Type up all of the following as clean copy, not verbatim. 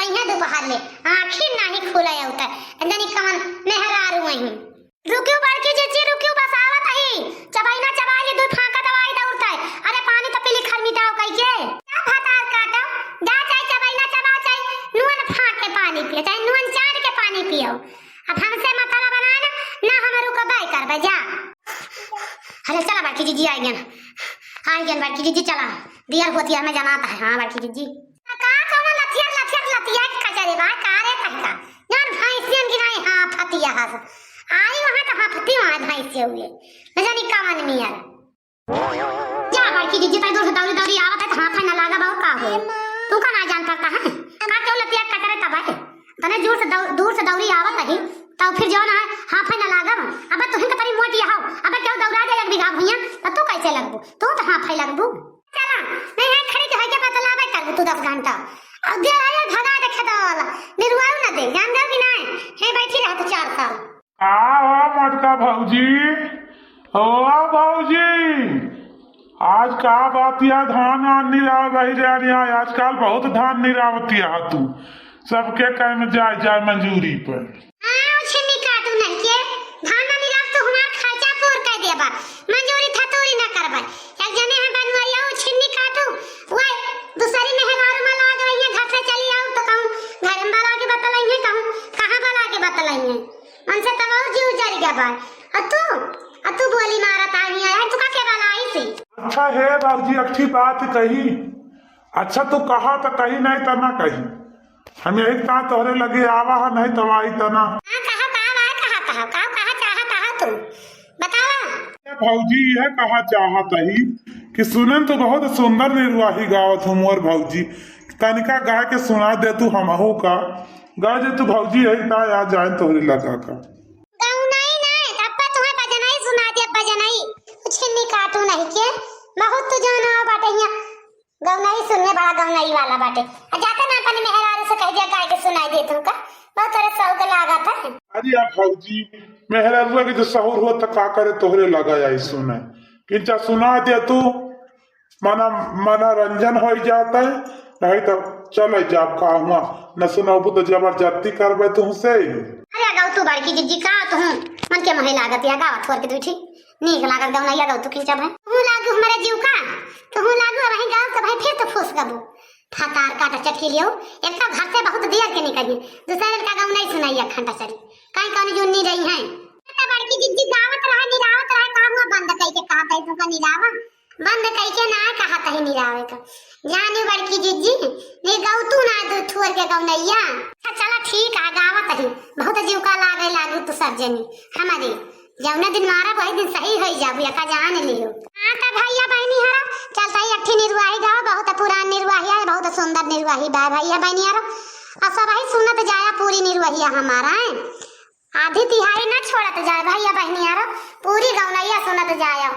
वही दोपहर में आखिर नहीं खुला होता अंदर कमन मेहरारू वही रुकियो बड़की जीजी रुकियो बस आवत ही चबाई ना चबाई दो फाका दवाई दौड़ता है अरे पानी तो पीली खर मिटाओ कह के क्या भातार काटो जा चाहे चबाई ना चबा चाहे नून फाक के पानी पियो चाहे नून चाट के पानी पियो अब हमसे मसाला बनाना ना हमारू को बाई करबे जा अरे चला बड़की जीजी आई गन बड़की जीजी चला दियर होती है मैं जनाता है हां बड़की जीजी का कौन लतिया कचरे बा कारे तहका जान भैंसियन गिनाई हां फतिया हां आई वहां तो फती वहां भैंसिया हुए न जानी का मन में यार जा बड़की जीजी ताई दूर से दौड़ी आवत है तो हाथ ना लागा बहुत का हो तू का ना जान पाता है का क्यों लतिया कचरे तबाए तने दूर से दौड़ी आवत है तो फिर जो ना हाथ ना लागा अब तू हिन तरी मोटी हाउ अब क्यों दौड़ा दे एक बिघा भैया तो तू कैसे लगबू तू तो हाथ लगबू चला नहीं है खरीद है के पता लाबे कर तू 10 घंटा अब दे आया भगा दे खेतवाला निर्वाह ना दे जान दे कि नहीं है बैठी रह तो 4 साल मटका भौजी ओ भौजी आज का बातिया धान निराव बही रही आजकल बहुत धान निरावतिया तू सबके कह में जाए मंजूरी पर छिन्नी काटू नहीं के धान ना निराव तो हमार खर्चा पूर कर देबा मंजूरी थतोरी ना करबा एक जने है बनवाइया ओ छिन्नी काटू ओए दूसरी मेहरारू में लाग रही है घर से चली आऊं तो कहूं घर में वाला के बतलाई है कहूं कहां वाला के बतलाई है उनसे तब और जीव जल गया बार तू बोली मारा तानी आया तू का के वाला आई सी अच्छा है बाबूजी अच्छी बात कही अच्छा तू कहा तो कही नहीं तो ना कही हम यही कहा तोहरे लगे आवा है नहीं तो आई तो ना कहा तू बतावा भौजी यह कहा चाहत ही कि सुनन तो बहुत सुंदर निर्वाही गावत हूँ मोर भौजी तनिका गा के सुना दे तू हमहू का गा जे तू भौजी यही ता आ जाए तोहरे लगा का काटू नहीं के बहुत तो जाना बाटे यहाँ गौनाई सुनने बड़ा गौनाई वाला बाटे जाता ना अपने मेहरारू से कह दिया गाय के सुनाई दे तुमका बहुत तेरे सौग लगा था अरे आप भौजी मेहरारू के जो सहूर हो तो का करे तोहरे लगा आई सुने किंचा सुना दे तू मनोरंजन हो जाता है नहीं तो चलो जाब का हुआ न सुनाबू तो जबरदस्ती करबे तुमसे अरे गाँव तू बड़की जीजी का तू मन के मोहे लागत या गावत छोड़ के बैठी नीक लागत गाँव नहीं गाँव तू खींचा भाई तू लागू हमारे जीव का तो हूँ लागू वही गाँव से भाई फिर तो फूस गबू फतार काटा चटकी लियो एक तो घर से बहुत देर के निकली दूसरे का गाँव नहीं सुनाई खंडा सरी कहीं कहीं जुन्नी रही है बड़की जीजी गावत रहा निरावत रहा काम हुआ बंद कई के कहा तई तुमका निरावा बंद कई के ना कहा तही निरावे का जानी बड़की जीजी ने गाँव तू ना दू थुर के गाँव नैया चला ठीक है गावत ही बहुत जीव का लागू तू सब जनी हमारे जौना दिन मारा वही दिन सही हो जाबू का जान लियो हां त भैया बहनी हरा चलता ही अठी निर्वाही गाओ बहुत पुरान निर्वाही है बहुत सुंदर निर्वाही बा भैया बहनी हरा और सब ही सुनत जाया पूरी निर्वाही हमारा है आधी तिहाई ना छोड़त जाए भैया बहनी हरा पूरी गौनैया सुनत जाया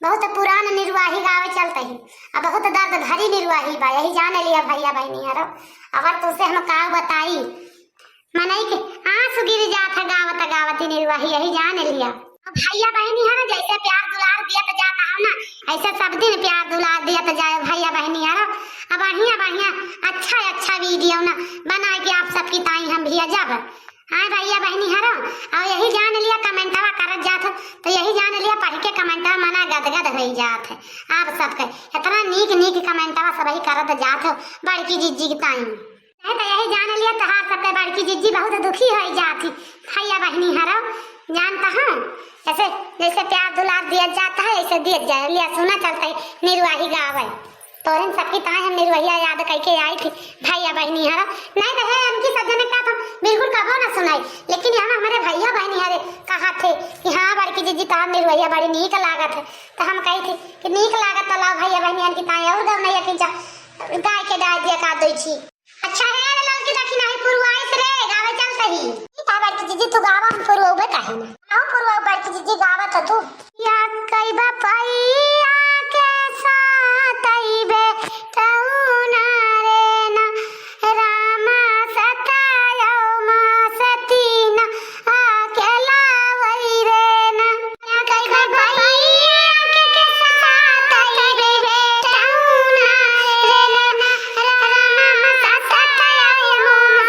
बहुत पुरान निर्वाही गावे चलते ही अब बहुत दर्द भरी निर्वाही बा यही जान लिया भैया बहनी हरा अगर तुझसे हम का बताई मनई के आंसू गिर जात है गावत निर्वाही यही जान लिया भैया बहनी है ना जैसे प्यार दुलार दिया तो जाता है ना ऐसे सब दिन प्यार दुलार दिया तो जाए भैया बहनी है अब बढ़िया अच्छा वीडियो ना बना के आप सबकी ताई हम भी जब हाँ भैया बहनी है और यही जान लिया कमेंटवा करत जात तो यही जान लिया पढ़ के कमेंटवा मना गदगद हो जात है आप सबके इतना नीक कमेंटवा सब ही करत जात हो बड़की जीजी की ताई तो यही जान लिया तो हाथ सबके बड़की जीजी बहुत दुखी हो जाती भैया बहनी है जानता हूँ ऐसे जैसे प्यार दुलार दिया जाता है ऐसे दिया जाए लिया सुना चलता है निर्वाही गावे तो इन सबकी ताई हम निर्वाहिया याद करके आई थी भैया बहनी हरा नहीं तो है उनकी सज्जन का तो बिल्कुल कहो ना सुनाई लेकिन यहाँ हमारे भैया बहनी हरे कहा थे कि हाँ बड़की जीजी तो हम निर्वाहिया बड़ी नीक लागत है तो हम कही थी कि नीक लागत तो लाओ भैया बहनी की ताई और दम नहीं किंचा गाय के डाल दिया का दई छी अच्छा है लड़की देखी नहीं पुरवाई से रे गावे चलते ही बड़की जीजी तू गावा हम पुरवावे काहे ना आओ पुरवा बड़की जीजी गावा तो तू या कई बापैया के साथ आईबे तौना रे ना रामा सतायो मा सतीना अकेला वही रे ना या कई बापैया के साथ आईबे तौना रे ना रामा सतायो मा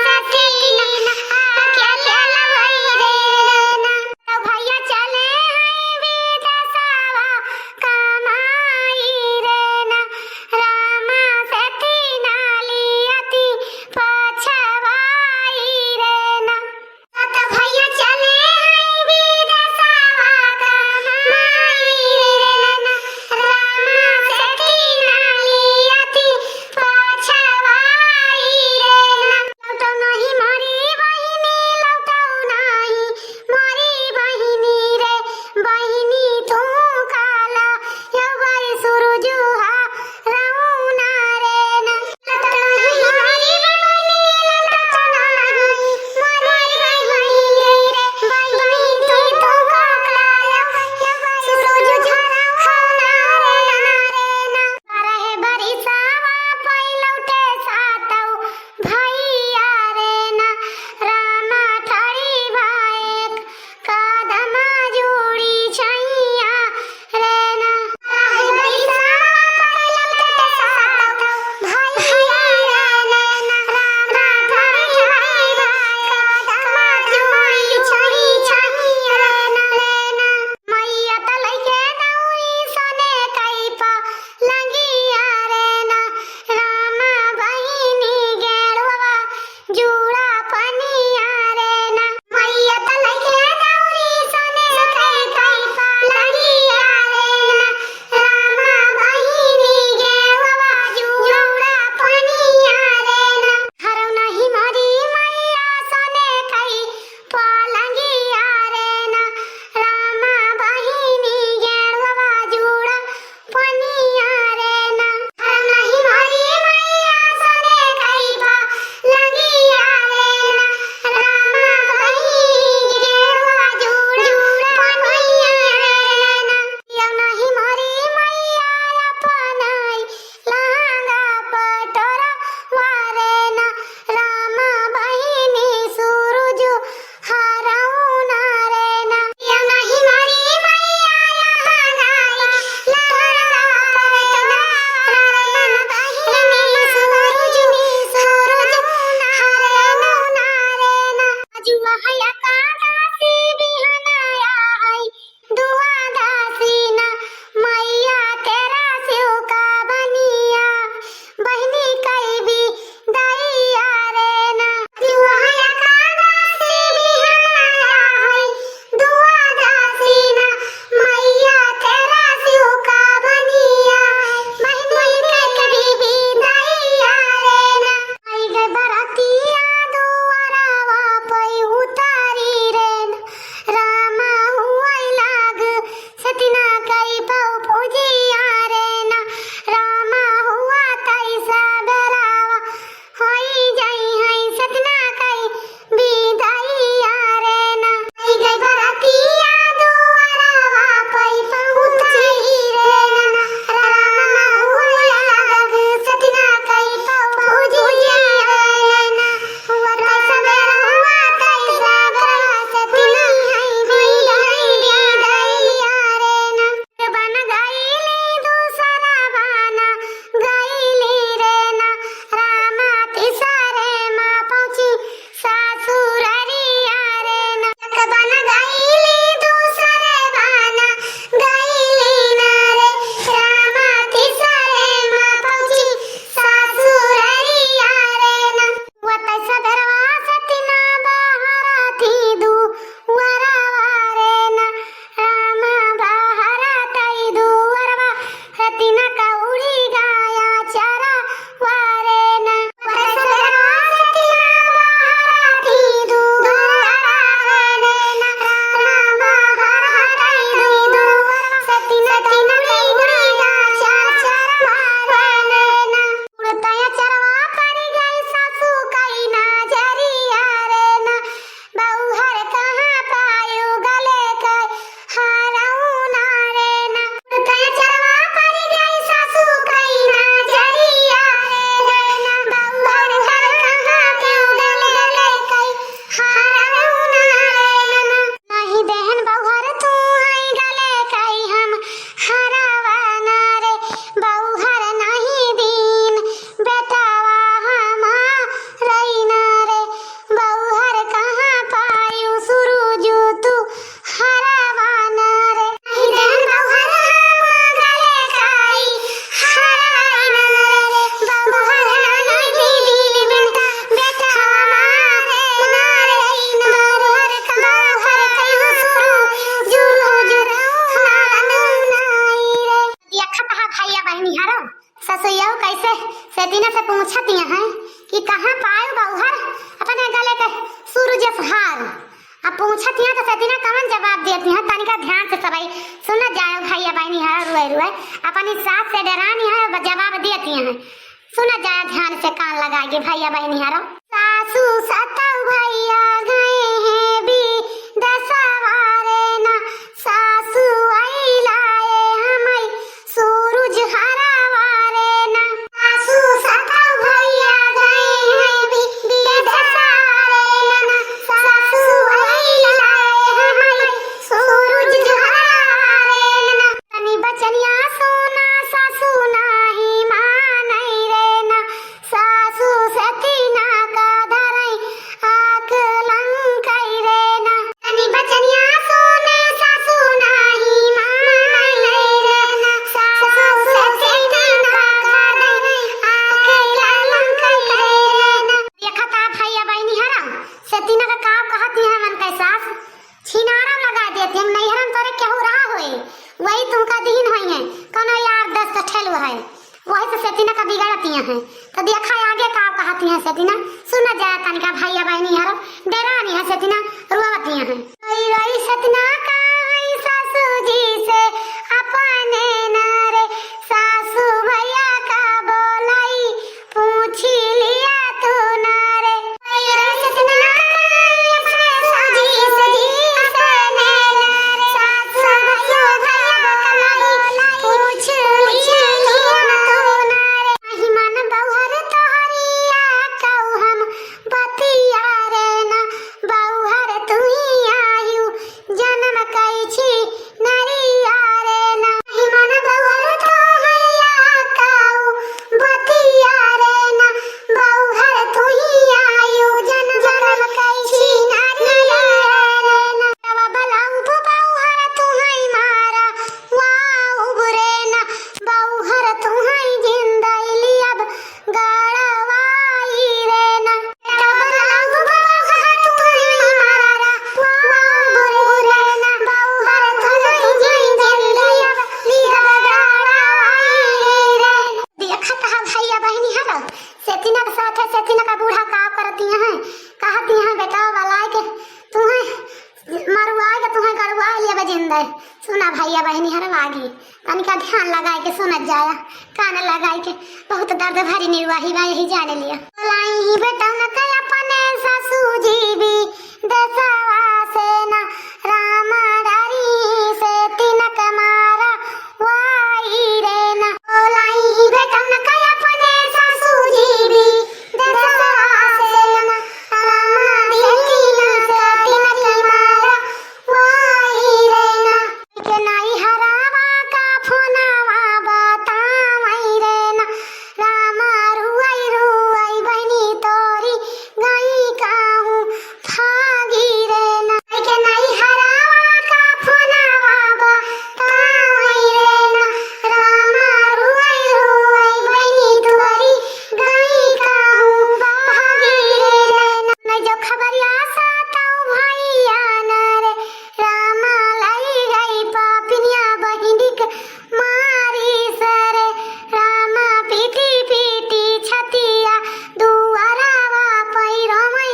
बहनी हरो ससुइया कैसे सेतीना से पूछती हैं कि कहाँ पायो बहुहर अपने गले के सूरज हार। अब पूछती हैं तो सेतीना कमन जवाब देती हैं, तनिका ध्यान से सबई सुन जाओ भैया बहनी हर रुए रुए अपनी सास से डरानी है जवाब देती हैं। सुन जाओ ध्यान से कान लगाएगी भैया बहनी हरो। सासू सतव भैया गए हैं भी दसवारे ना सासू आई लाए हमें सूरज हरावारे ना। सासू सतव भैया गए हैं भी दसवारे ना सासू आई लाए हमें सूरज हरावारे ना। तनी बचनिया सोना सासू नाही मानई रे ना सासू सतीना का धरई आँख लंकई रे ना। तनी बचनिया सोने सासू नाही मानई रे ना सासू सतीना का धरई आँख लंकई रे ना। देखा था भैया बहनी हरा सतीना का काम कहती है मन के सास छिनारा लगा देती है नैहरन तोरे केहू रहा होए वही तुमका दीन होई है कनो यार दस तो ठेलू है वही तो सतीना का बिगाड़ती हैं। तो देखा आगे का कहती हैं सतीना सुन जाए तनिका भैया बहनी हरो डरानी है सतीना रुआवती हैं। रोई सतीना का सासू जी से अपने नारे सासू भैया का बोलाई पूछी लिया तू नारे। रोई सतीना सासू जी से अपने नारे सासू भैया का बोलाई पूछ लिया तू नारे। महिमान बहुहर तोहरिया कहू हम बतिया रे ना बहुहर तू ही आयु जन्म कई छी नरिया रे ना। महिमान बहुहर तोहरिया कहू बतिया रे ना बहुहर तू ही आयु जन्म कई छी नरिया रे ना। रवा बलाऊ बहुहर तू ही मारा वाऊ बुरे ना बहुहर तू ही जिंदगी अब गाड़वाई रे ना। रवा बलाऊ बहुहर तू ही मारा वाऊ बुरे ना बहुहर तू ही जिंदगी अब गाड़वाई रे ना। देखा था भैया बहनी हरो सेतीना के साथ सेतीना का बूढ़ा का करती हैं कहती हैं बेटा वाला के तुम्हें मरुआ के तुम्हें गड़वा लिया बजिंदर। सुना भैया बहनी हर लागी तनिका ध्यान लगाए के सुन जाया कान लगाए के बहुत दर्द भरी निर्वाही बा यही जाने लिया। लाई ही बेटा न कया अपने सासू जी भी दसवा से ना रामा डारी से तिनक मारा वाई रे ना। लाई ही बेटा न कया अपने सासू जी भी दसवा से ना रामा डारी से तिनक मारा वाई रे ना। के नाई हरावा का फोनावा बतावई रे ना रामा रुआई रुआई बहनी तोरी गई काहू भागी रे ना। के नाई हरावा का फोनावा बतावई रे ना रामा रुआई रुआई बहनी तोरी गई काहू भागी रे ना। नहीं जो खबरिया साताऊ भैया न रे रामा लाई गई पापिनिया बहिंडिक मारी सरे रामा पीटी पीटी छतिया दुआरावा पैरमई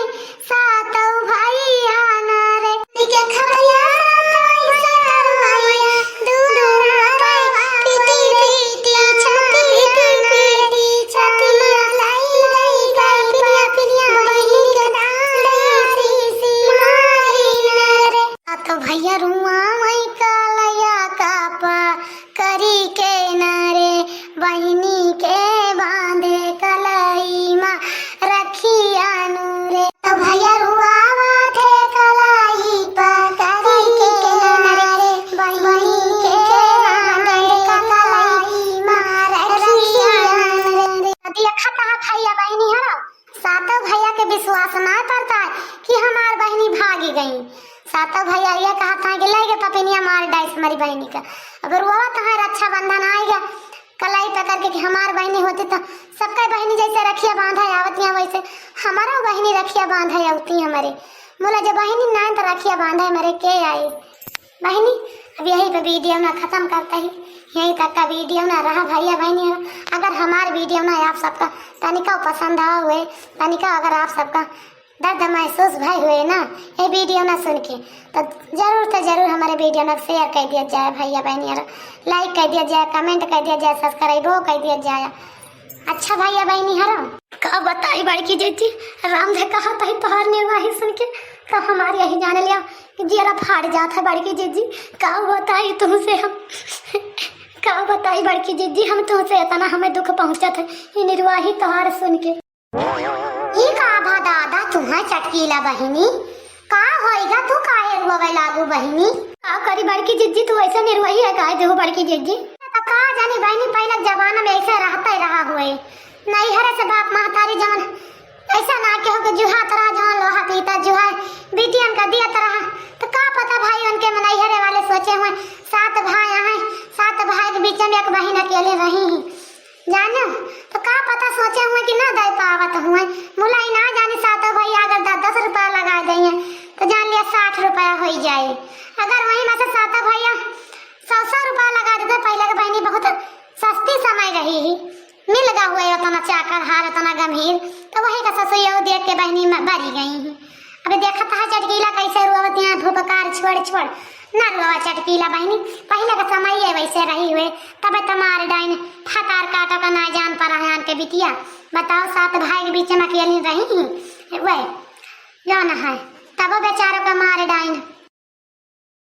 साताऊ भैया न रे। के खबरिया साताऊ भैया दुआरावा पीटी पीटी छतिया छतिया लाई गई पापिनिया बहिंडिक सी मारी न रे। तो भैया रुआ मई कालया कापा करी के नारे बहिनी के बांधे कलाई माँ रखिया नूरे। तो भैया रुआ थे कलाई पा करी के नारे बहिनी के बांधे कलाई माँ रखिया नूरे। देखा था भैया बहनी हरो सातों भैया के विश्वास ना पड़ता है कि हमार बहनी भागी गई। सातों भैया ये कहा था कि ले गए पपिनिया मार डाइस मेरी बहनी का। अगर वो तो रक्षा बंधन आएगा कलाई पकड़ के कि हमार बहनी होती तो सबका बहनी जैसे रखिया बांधा आवतियाँ वैसे हमारा बहनी रखिया बांधा आवती हमारे बोला जब बहनी ना तो रखिया बांधा मेरे के आई बहनी। अब यही पे वीडियो में खत्म करता ही यहीं तक का वीडियो ना रहा भैया बहनी। अगर हमार वीडियो ना आप सबका तनिका पसंद आ हुए, तनिका अगर आप सबका दर्द महसूस भाई हुए ना ये वीडियो ना सुन के, तो जरूर हमारे वीडियो ना शेयर कर दिया जाए भैया बहनी, लाइक कर दिया जाए, कमेंट कर दिया जाए, सब्सक्राइबो कर दिया जाए। अच्छा भैया बहनी हरो का बताई बड़की जीजी राम ने कहा था तोहर निर्वाही सुन के तो हमारे यही जान लिया कि जरा फाड़ जाता है बड़की जीजी। का बताई तुमसे हम का बताई बड़की जीजी हम तुमसे इतना हमें दुख पहुंचा था ये निर्वाही तोहर सुन के। ये का भा दादा तुम्हें चटकीला बहिनी का होएगा तू काहे रोवे लागू बहिनी? का करी बड़की जीजी तू ऐसा निर्वाही है काहे देखो बड़की जीजी तो का जानी बहिनी पहले जमाना में ऐसे रहता ही रहा हुए नहीं हरे से बाप महतारी जमन ऐसा ना के हो के जुहा तरह जहाँ लोहा पीता जुहा बिटियन का दिया तरह तो का पता भाई उनके में नहीं हरे वाले सोचे हुए 7 भाई हैं, 7 भाई के बीच में एक बहन अकेले रही ही जानो तो का पता सोचे हुए कि ना दे पावत हुए मुलाई ना जाने 7 भाई अगर 10 रुपया लगा देंगे तो जान लिया 60 रुपया हो जाए। अगर वही में से 7 भैया 100 रुपया लगा देते पहले के बहनी बहुत सस्ती समय रही ही मिल गा हुए उतना चाकर हार उतना गंभीर तो वही का ससुया देख के बहनी में भरी गई है। अभी देखा था चटकीला कैसे रुआवत यहाँ धूपकार छोड़ ना रुआ चटकीला बहनी पहले का समय है वैसे रही हुए तब तुम्हारे डाइन फतार काटा का ना जान पर आन के बिटिया बताओ 7 भाई के बीच में अकेली रही वह जाना है तब बेचारों का मारे डाइन